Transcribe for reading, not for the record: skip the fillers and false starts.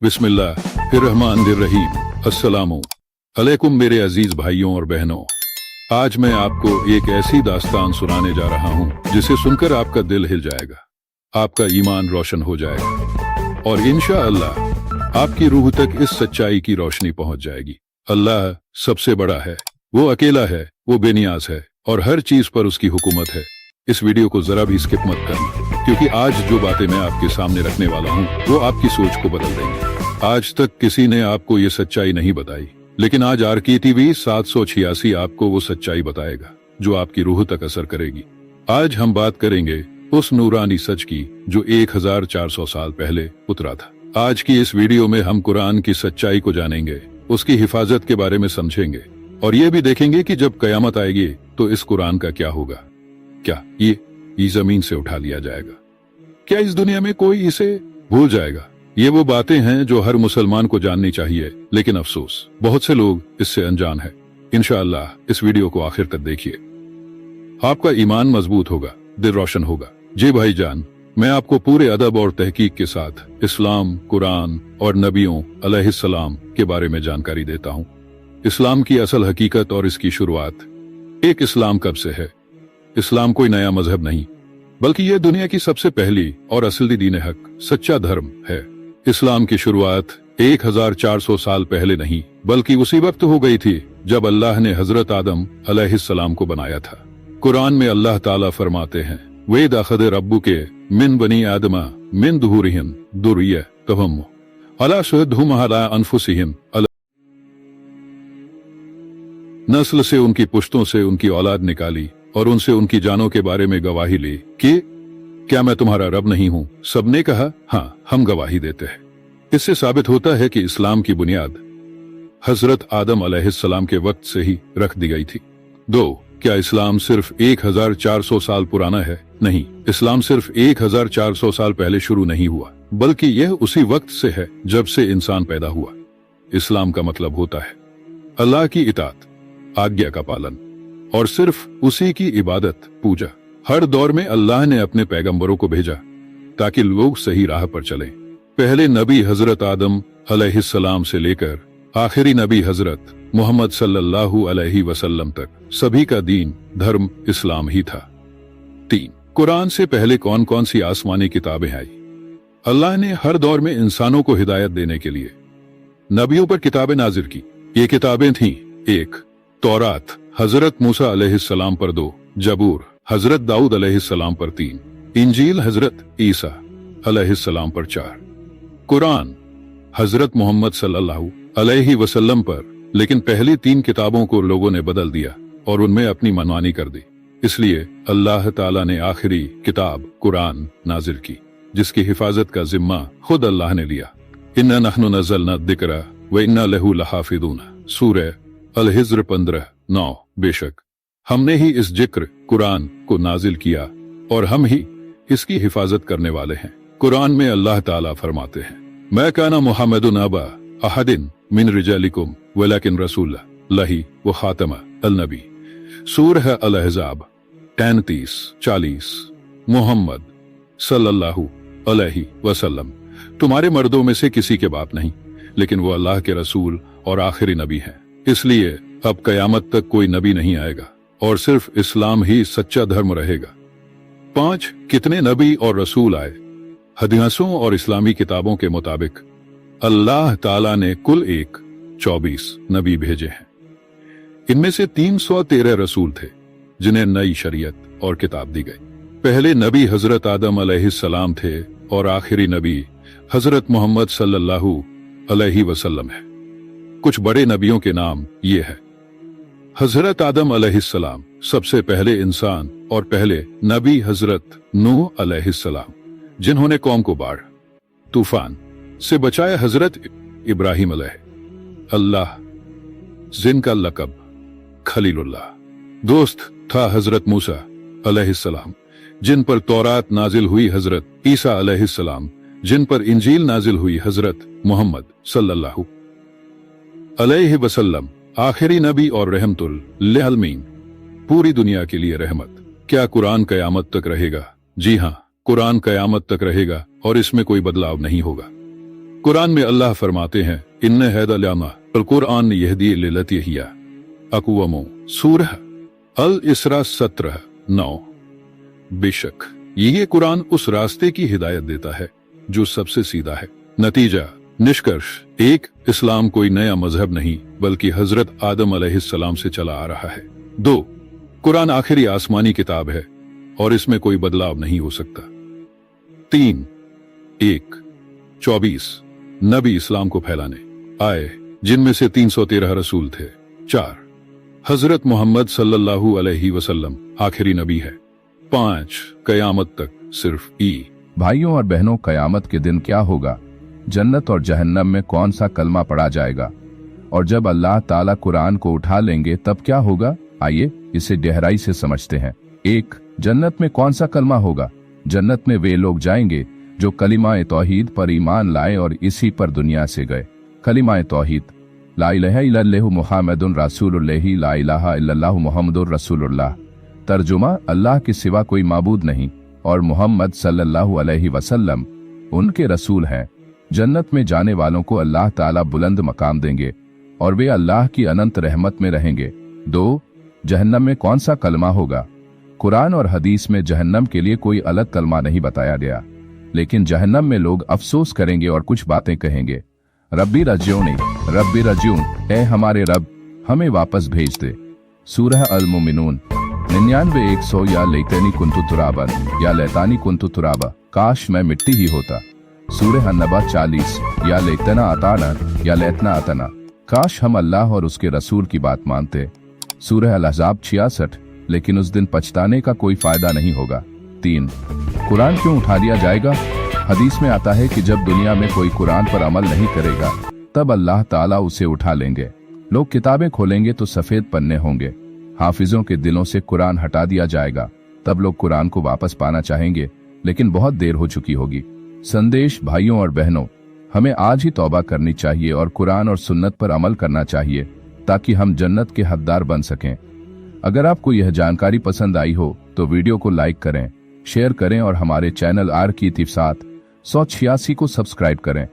बिस्मिल्लाहिर्रहमानिर्रहीम। अस्सलामु अलैकुम मेरे अजीज भाइयों और बहनों। आज मैं आपको एक ऐसी दास्तान सुनाने जा रहा हूँ जिसे सुनकर आपका दिल हिल जाएगा, आपका ईमान रोशन हो जाएगा और इंशाअल्लाह आपकी रूह तक इस सच्चाई की रोशनी पहुंच जाएगी। अल्लाह सबसे बड़ा है, वो अकेला है, वो बेनियाज है और हर चीज पर उसकी हुकूमत है। इस वीडियो को जरा भी स्किप मत करना, क्योंकि आज जो बातें मैं आपके सामने रखने वाला हूँ वो आपकी सोच को बदल देंगे। आज तक किसी ने आपको ये सच्चाई नहीं बताई, लेकिन आज RKTV 786 आपको वो सच्चाई बताएगा जो आपकी रूह तक असर करेगी। आज हम बात करेंगे उस नूरानी सच की जो 1400 साल पहले उतरा था। आज की इस वीडियो में हम कुरान की सच्चाई को जानेंगे, उसकी हिफाजत के बारे में समझेंगे और ये भी देखेंगे कि जब कयामत आएगी तो इस कुरान का क्या होगा। क्या ये जमीन से उठा लिया जाएगा? क्या इस दुनिया में कोई इसे भूल जाएगा? ये वो बातें हैं जो हर मुसलमान को जाननी चाहिए, लेकिन अफसोस बहुत से लोग इससे अनजान हैं। इंशाअल्लाह इस वीडियो को आखिर तक देखिए, आपका ईमान मजबूत होगा, दिल रोशन होगा। जी भाईजान, मैं आपको पूरे अदब और तहकीक के साथ इस्लाम, कुरान और नबियों अलैहिस्सलाम के बारे में जानकारी देता हूँ। इस्लाम की असल हकीकत और इसकी शुरुआत। एक इस्लाम कब से है? इस्लाम कोई नया मजहब नहीं, बल्कि यह दुनिया की सबसे पहली और असली दीन हक, सच्चा धर्म है। इस्लाम की शुरुआत 1400 साल पहले नहीं, बल्कि उसी वक्त हो गई थी जब अल्लाह ने हजरत आदम अलैहिस्सलाम को बनाया था। कुरान में अल्लाह ताला फरमाते हैं, वेद अखद रब्बु के मिन बनी आदमा मिन दुहुरिहिम दुर्रियतहुम अला शहदहुम अला अनफुसिहिम, नस्ल से उनकी पुश्तों से उनकी औलाद निकाली और उनसे उनकी जानों के बारे में गवाही ली कि क्या मैं तुम्हारा रब नहीं हूं? सबने कहा, हाँ, हम गवाही देते हैं। इससे साबित होता है कि इस्लाम की बुनियाद हजरत आदम अलैहिस्सलाम के वक्त से ही रख दी गई थी। 2. क्या इस्लाम सिर्फ 1400 साल पुराना है? नहीं, इस्लाम सिर्फ 1400 साल पहले शुरू नहीं हुआ, बल्कि यह उसी वक्त से है जब से इंसान पैदा हुआ। इस्लाम का मतलब होता है अल्लाह की इताअत, आज्ञा का पालन और सिर्फ उसी की इबादत, पूजा। हर दौर में अल्लाह ने अपने पैगंबरों को भेजा ताकि लोग सही राह पर चलें। पहले नबी हजरत आदम अलैहिस्सलाम से लेकर आखिरी नबी हजरत मोहम्मद सल्लल्लाहु अलैहि वसल्लम तक सभी का दीन, धर्म इस्लाम ही था। 3. कुरान से पहले कौन कौन सी आसमानी किताबें आई? अल्लाह ने हर दौर में इंसानों को हिदायत देने के लिए नबियों पर किताबें नाजिल की। ये किताबें थीं: 1. तौरात हजरत मूसा अलैहिस्सलाम पर 2, जबूर हजरत दाऊद अलैहिस्सलाम पर 3, इंजील हजरत ईसा अलैहिस्सलाम पर 4, कुरान हजरत मोहम्मद सल्लल्लाहु अलैहि वसल्लम पर। लेकिन पहली 3 किताबों को लोगों ने बदल दिया और उनमें अपनी मनमानी कर दी। इसलिए अल्लाह ताला ने आखिरी किताब कुरान नाजिल की, जिसकी हिफाजत का जिम्मा खुद अल्लाह ने लिया। इन्ना नहनु नज़लना दिक्रा व इन्ना लहू लहाफिदून, सूरह अल-हिज्र 15:9। बेशक हमने ही इस जिक्र कुरान को नाजिल किया और हम ही इसकी हिफाजत करने वाले हैं। कुरान में अल्लाह ताला फरमाते हैं, मैं काना मुहम्मदुन अबा अहदिन मिन रिजालिकुम वलाकिन रसूलुल्लाहि व खातम अल-नबी, सूरह अल-अहज़ाब 33-40। मोहम्मद सल्लल्लाहु अलैहि वसल्लम तुम्हारे मर्दों में से किसी के बाप नहीं, लेकिन वो अल्लाह के रसूल और आखिरी नबी हैं। इसलिए अब कयामत तक कोई नबी नहीं आएगा और सिर्फ इस्लाम ही सच्चा धर्म रहेगा। 5. कितने नबी और रसूल आए? हदीसों और इस्लामी किताबों के मुताबिक अल्लाह ताला ने कुल 24 नबी भेजे हैं। इनमें से 313 रसूल थे जिन्हें नई शरीयत और किताब दी गई। पहले नबी हजरत आदम अलैहिस्सलाम थे और आखिरी नबी हजरत मोहम्मद सल्लल्लाहु अलैहि वसल्लम है। कुछ बड़े नबियों के नाम ये है: हजरत आदम अलैहिस्सलाम, सबसे पहले इंसान और पहले नबी हजरत नूह अलैहिस्सलाम, जिन्होंने कौम को बाढ़ तूफान से बचाया। हजरत इब्राहिम अल्लाह जिनका लकब खलीलुल्लाह दोस्त था। हजरत मूसा अलैहिस्सलाम, जिन पर तौरात नाजिल हुई। हजरत ईसा अलैहिस्सलाम, जिन पर इंजील नाजिल हुई। हजरत मोहम्मद सल्लल्लाहु अलैहि वसल्लम, आखिरी नबी और रहमतुल लिल आलमीन, पूरी दुनिया के लिए रहमत। क्या कुरान कयामत तक रहेगा? जी हाँ, कुरान कयामत तक रहेगा और इसमें कोई बदलाव नहीं होगा। कुरान में अल्लाह फरमाते हैं इन्ने हैदलामा अल कुरान यहदी लिलती हिया अक़वमो सूरह अल इसरा 17:9। बेशक यही कुरान उस रास्ते की हिदायत देता है जो सबसे सीधा है। नतीजा निष्कर्ष 1 इस्लाम कोई नया मजहब नहीं बल्कि हजरत आदम अलैहिस्सलाम से चला आ रहा है। 2 कुरान आखिरी आसमानी किताब है और इसमें कोई बदलाव नहीं हो सकता। 3 1 24 नबी इस्लाम को फैलाने आए जिनमें से 313 रसूल थे। 4 हजरत मोहम्मद सल्लल्लाहु अलैहि वसल्लम आखिरी नबी है। 5 कयामत तक सिर्फ भाइयों और बहनों, कयामत के दिन क्या होगा? जन्नत और जहन्नम में कौन सा कलमा पढ़ा जाएगा? और जब अल्लाह ताला कुरान को उठा लेंगे तब क्या होगा? आइए इसे गहराई से समझते हैं। 1 जन्नत में कौन सा कलमा होगा? जन्नत में वे लोग जाएंगे जो कलिमा तौहीद पर ईमान लाए और इसी पर दुनिया से गए। कलिमा तौहीद ला इलाहा इल्लल्लाहु मुहम्मदुर रसूलुल्लाह, ला इलाहा इल्लल्लाहु मुहम्मदुर रसूलुल्लाह। तर्जुमा अल्लाह के सिवा कोई माबूद नहीं और मोहम्मद सल्लल्लाहु अलैहि वसल्लम उनके रसूल हैं। जन्नत में जाने वालों को अल्लाह ताला बुलंद मकाम देंगे और वे अल्लाह की अनंत रहमत में रहेंगे। 2 जहन्नम में कौन सा कलमा होगा? कुरान और हदीस में जहन्नम के लिए कोई अलग कलमा नहीं बताया गया, लेकिन जहन्नम में लोग अफसोस करेंगे और कुछ बातें कहेंगे। रब्बी रज्यून, ए हमारे रब हमें वापस भेज दे। सूरह अल मोमिनून 99-100 या लेतनी कुंतु तुराबन या लेतानी कुंतु तुराबा, काश मैं मिट्टी ही होता। सूरह अन्नबा 40 या लेतना अताना या लेतना अतना, काश हम अल्लाह और उसके रसूल की बात मानते। सूरह अल अहज़ाब 66 लेकिन उस दिन पछताने का कोई फायदा नहीं होगा। 3 कुरान क्यों उठा लिया जाएगा? हदीस में आता है कि जब दुनिया में कोई कुरान पर अमल नहीं करेगा तब अल्लाह ताला उसे उठा लेंगे। लोग किताबें खोलेंगे तो सफेद पन्ने होंगे। हाफिजों के दिलों से कुरान हटा दिया जाएगा। तब लोग कुरान को वापस पाना चाहेंगे लेकिन बहुत देर हो चुकी होगी। संदेश भाइयों और बहनों, हमें आज ही तौबा करनी चाहिए और कुरान और सुन्नत पर अमल करना चाहिए ताकि हम जन्नत के हकदार बन सकें। अगर आपको यह जानकारी पसंद आई हो तो वीडियो को लाइक करें, शेयर करें और हमारे चैनल आर की इत्तिफात 186 को सब्सक्राइब करें।